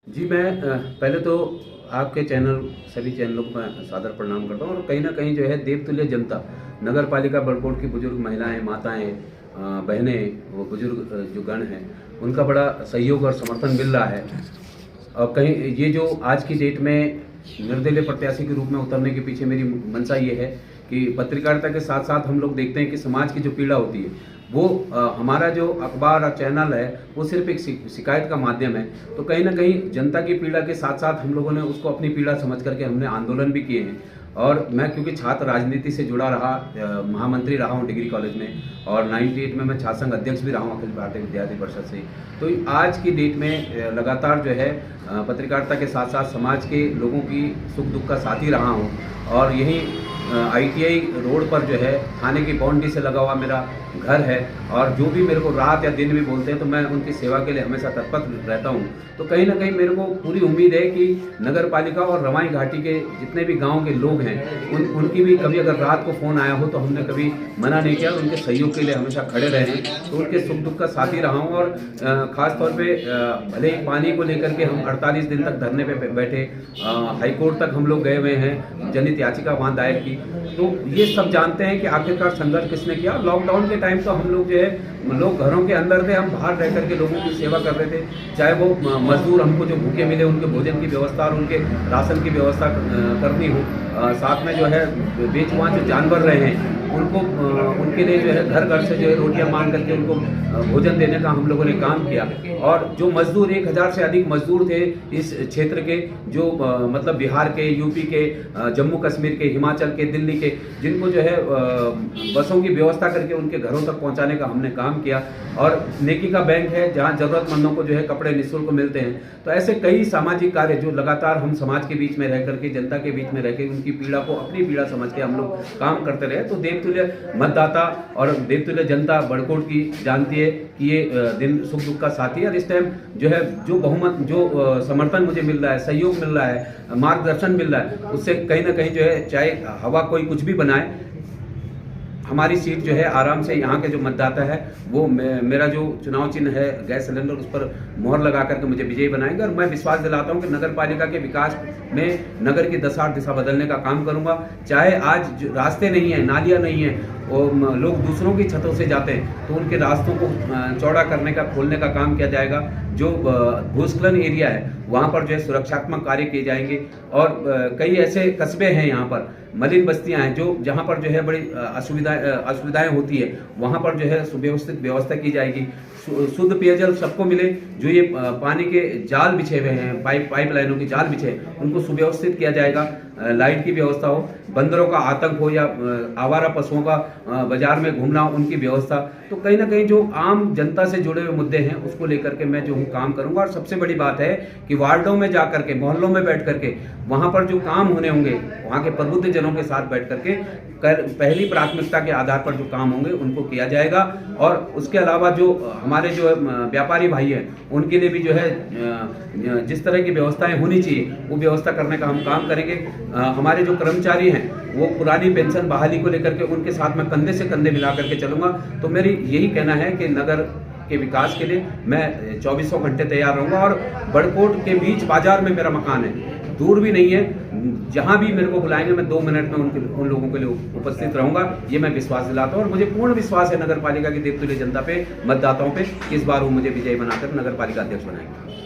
जी, मैं पहले तो आपके चैनल सभी चैनलों को मैं सादर प्रणाम करता हूँ और कहीं न कहीं जो है देवतुल्य जनता, नगर पालिका बड़कोट की बुजुर्ग महिलाएँ, माताएँ, बहनें, वो बुजुर्ग जो गण हैं, उनका बड़ा सहयोग और समर्थन मिल रहा है। और कहीं ये जो आज की डेट में निर्दलीय प्रत्याशी के रूप में उतरने के पीछे मेरी मंशा ये है कि पत्रकारिता के साथ-साथ हम लोग देखते हैं कि समाज की जो पीड़ा होती है, वो हमारा जो अखबार और चैनल है, वो सिर्फ़ एक शिकायत का माध्यम है। तो कहीं न कहीं जनता की पीड़ा के साथ-साथ हम लोगों ने उसको अपनी पीड़ा समझ कर के हमने आंदोलन भी किए हैं। और मैं क्योंकि छात्र राजनीति से जुड़ा रहा, महामंत्री रहा हूँ डिग्री कॉलेज में और 98 में मैं छात्र संघ अध्यक्ष भी रहा हूँ अखिल भारतीय विद्यार्थी परिषद से। तो आज की डेट में लगातार जो है पत्रकारिता के साथ-साथ समाज के लोगों की सुख-दुःख का साथी रहा हूँ और यहीं ITI रोड पर जो है थाने की बाउंड्री से लगा हुआ मेरा घर है और जो भी मेरे को रात या दिन भी बोलते हैं तो मैं उनकी सेवा के लिए हमेशा तत्पर रहता हूँ। तो कहीं न कहीं मेरे को पूरी उम्मीद है कि नगर पालिका और रवाई घाटी के जितने भी गाँव के लोग हैं उनकी भी कभी अगर रात को फ़ोन आया हो तो हमने कभी मना नहीं किया, उनके सहयोग के लिए हमेशा खड़े रहे हैं। तो उनके सुख-दुःख का साथी रहा हूँ और ख़ास तौर पे भले ही पानी को लेकर के हम 48 दिन तक धरने पे बैठे, हाई कोर्ट तक हम लोग गए हुए हैं, जनहित याचिका वहाँ दायर की। तो ये सब जानते हैं कि आखिरकार संघर्ष किसने किया। लॉकडाउन के टाइम तो हम लोग जो है लोग घरों के अंदर थे, हम बाहर रह करके लोगों की सेवा कर रहे थे। चाहे वो मजदूर हमको जो भूखे मिले उनके भोजन की व्यवस्था और उनके राशन की व्यवस्था करनी हो, साथ में जो है बेजुबान जो जानवर रहे हैं उनको उनके लिए जो है घर घर से जो है रोटियां मांग करके उनको भोजन देने का हम लोगों ने काम किया। और जो मजदूर 1000 से अधिक मजदूर थे इस क्षेत्र के, जो मतलब बिहार के, यूपी के, जम्मू कश्मीर के, हिमाचल के, दिल्ली के, जिनको जो है बसों की व्यवस्था करके उनके घरों तक पहुंचाने का हमने काम किया। और नेकी का बैंक है जहां ज़रूरतमंदों को जो है कपड़े निःशुल्क मिलते हैं। तो ऐसे कई सामाजिक कार्य जो लगातार हम समाज के बीच में रह करके, जनता के बीच में रह के उनकी पीड़ा को अपनी पीड़ा समझ के हम लोग काम करते रहे। तो देवतुल्य मतदाता और देवतुल्य जनता बड़कोट की जानती है कि ये दिन सुख दुख का साथी है। और इस टाइम जो है जो बहुमत, जो समर्थन मुझे मिल रहा है, सहयोग मिल रहा है, मार्गदर्शन मिल रहा है, उससे कहीं ना कहीं जो है चाहे हवा कोई कुछ भी बनाए, हमारी सीट जो है आराम से यहाँ के जो मतदाता है वो मेरा जो चुनाव चिन्ह है गैस सिलेंडर, उस पर मोहर लगा करके मुझे विजयी बनाएंगे। और मैं विश्वास दिलाता हूँ कि नगर पालिका के विकास में नगर की दिशा बदलने का काम करूँगा। चाहे आज रास्ते नहीं है, नालियाँ नहीं है, और लोग दूसरों की छतों से जाते हैं तो उनके रास्तों को चौड़ा करने का, खोलने का काम किया जाएगा। जो भूस्खलन एरिया है वहाँ पर जो है सुरक्षात्मक कार्य किए जाएंगे। और कई ऐसे कस्बे हैं यहाँ पर, मलिन बस्तियाँ हैं जो जहाँ पर जो है बड़ी असुविधाएं होती है, वहाँ पर जो है सुव्यवस्थित व्यवस्था की जाएगी। शुद्ध पेयजल सबको मिले। जो ये पानी के जाल बिछे हुए हैं, पाइप लाइनों के जाल बिछे, उनको सुव्यवस्थित किया जाएगा। लाइट की व्यवस्था हो, बंदरों का आतंक हो या आवारा पशुओं का बाजार में घूमना हो, उनकी व्यवस्था। तो कहीं ना कहीं जो आम जनता से जुड़े हुए मुद्दे हैं उसको लेकर के मैं जो हूँ काम करूँगा। और सबसे बड़ी बात है कि वार्डों में जा करके, मोहल्लों में बैठ करके, वहाँ पर जो काम होने होंगे वहाँ के प्रबुद्ध जनों के साथ बैठ करके पहली प्राथमिकता के आधार पर जो काम होंगे उनको किया जाएगा। और उसके अलावा जो हमारे जो व्यापारी भाई हैं उनके लिए भी जो है जिस तरह की व्यवस्थाएं होनी चाहिए वो व्यवस्था करने का हम काम करेंगे। हमारे जो कर्मचारी हैं वो पुरानी पेंशन बहाली को लेकर के उनके साथ में कंधे से कंधे मिला करके चलूँगा। तो मेरी यही कहना है कि नगर के विकास के लिए मैं 24 घंटे तैयार रहूँगा। और बड़कोट के बीच बाजार में मेरा मकान है, दूर भी नहीं है। जहाँ भी मेरे को बुलाएंगे मैं 2 मिनट में उन लोगों के लिए उपस्थित रहूँगा। ये मैं विश्वास दिलाता हूँ और मुझे पूर्ण विश्वास है नगर पालिका की देवतुल्य जनता पे, मतदाताओं पे, इस बार वो मुझे विजयी बनाकर नगर पालिका अध्यक्ष बनाएंगे।